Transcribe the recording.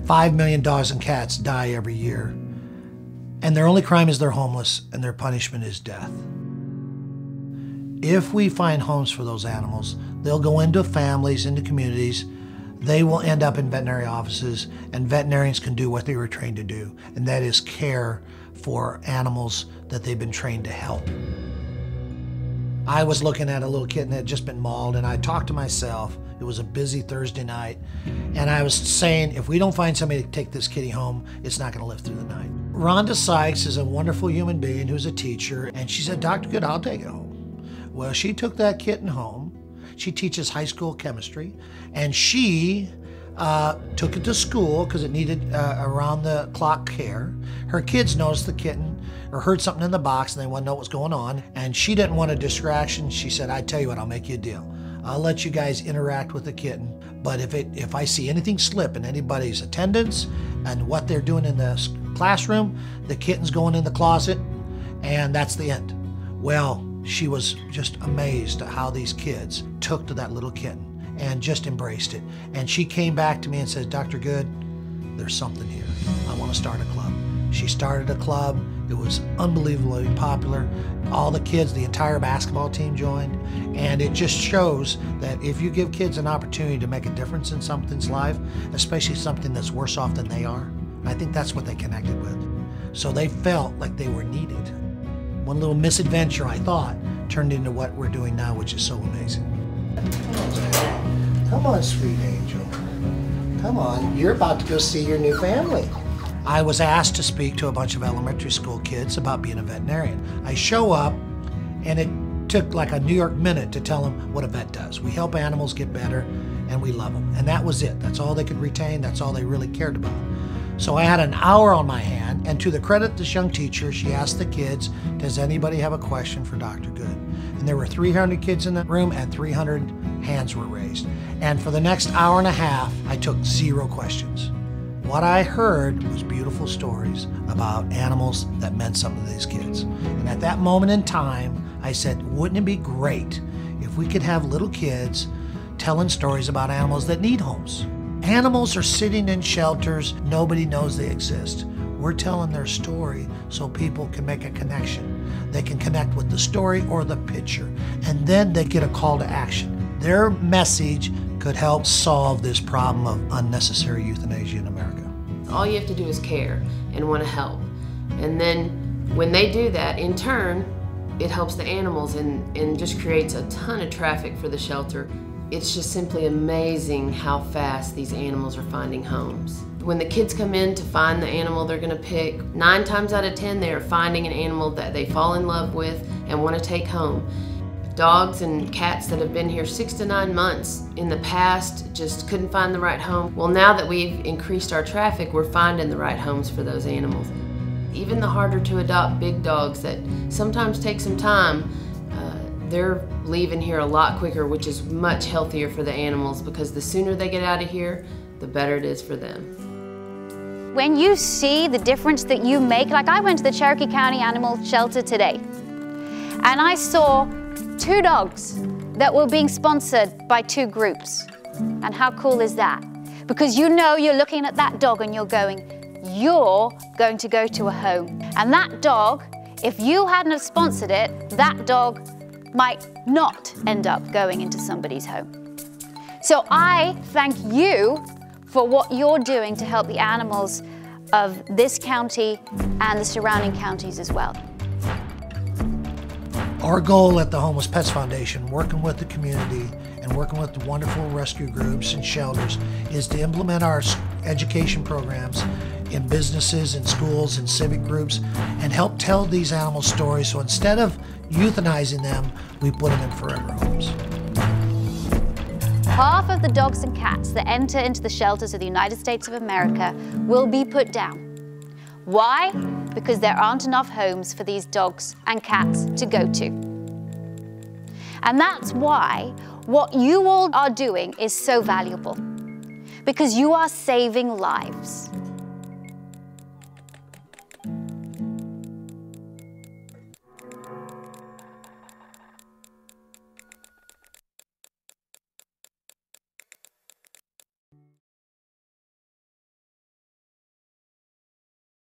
5 million dogs and cats die every year, and their only crime is they're homeless, and their punishment is death. If we find homes for those animals, they'll go into families, into communities. They will end up in veterinary offices, and veterinarians can do what they were trained to do, and that is care for animals that they've been trained to help. I was looking at a little kitten that had just been mauled, and I talked to myself. It was a busy Thursday night, and I was saying, if we don't find somebody to take this kitty home, it's not going to live through the night. Rhonda Sykes is a wonderful human being who's a teacher, and she said, Dr. Good, I'll take it home. Well, she took that kitten home. She teaches high school chemistry, and she took it to school because it needed around-the-clock care. Her kids noticed the kitten or heard something in the box, and they wanted to know what was going on, and she didn't want a distraction. She said, I tell you what, I'll make you a deal. I'll let you guys interact with the kitten, but if I see anything slip in anybody's attendance and what they're doing in the classroom, the kitten's going in the closet, and that's the end. Well, she was just amazed at how these kids took to that little kitten and just embraced it. And she came back to me and said, Dr. Good, there's something here. I want to start a club. She started a club. It was unbelievably popular. All the kids, the entire basketball team joined. And it just shows that if you give kids an opportunity to make a difference in something's life, especially something that's worse off than they are, I think that's what they connected with. So they felt like they were needed. One little misadventure, I thought, turned into what we're doing now, which is so amazing. Come on, sweet angel. Come on, you're about to go see your new family. I was asked to speak to a bunch of elementary school kids about being a veterinarian. I show up, and it took like a New York minute to tell them what a vet does. We help animals get better, and we love them. And that was it. That's all they could retain. That's all they really cared about. So I had an hour on my hand, and to the credit of this young teacher, she asked the kids, does anybody have a question for Dr. Good? And there were 300 kids in the room, and 300 hands were raised. And for the next hour and a half, I took 0 questions. What I heard was beautiful stories about animals that meant something to these kids. And at that moment in time, I said, wouldn't it be great if we could have little kids telling stories about animals that need homes? Animals are sitting in shelters, nobody knows they exist. We're telling their story so people can make a connection. They can connect with the story or the picture, and then they get a call to action. Their message could help solve this problem of unnecessary euthanasia in America. All you have to do is care and want to help. And then when they do that, in turn, it helps the animals and just creates a ton of traffic for the shelter. It's just simply amazing how fast these animals are finding homes. When the kids come in to find the animal they're going to pick, 9 times out of 10 they are finding an animal that they fall in love with and want to take home. Dogs and cats that have been here 6 to 9 months in the past just couldn't find the right home. Well, now that we've increased our traffic, we're finding the right homes for those animals. Even the harder to adopt big dogs that sometimes take some time, they're leaving here a lot quicker, which is much healthier for the animals because the sooner they get out of here, the better it is for them. When you see the difference that you make, like I went to the Cherokee County Animal Shelter today, and I saw 2 dogs that were being sponsored by 2 groups. And how cool is that? Because you know you're looking at that dog and you're going to go to a home. And that dog, if you hadn't have sponsored it, that dog might not end up going into somebody's home. So I thank you for what you're doing to help the animals of this county and the surrounding counties as well. Our goal at the Homeless Pets Foundation, working with the community and working with the wonderful rescue groups and shelters, is to implement our education programs in businesses and schools and civic groups and help tell these animal stories. So instead of euthanizing them, we put them in forever homes. Half of the dogs and cats that enter into the shelters of the United States of America will be put down. Why? Because there aren't enough homes for these dogs and cats to go to. And that's why what you all are doing is so valuable, because you are saving lives.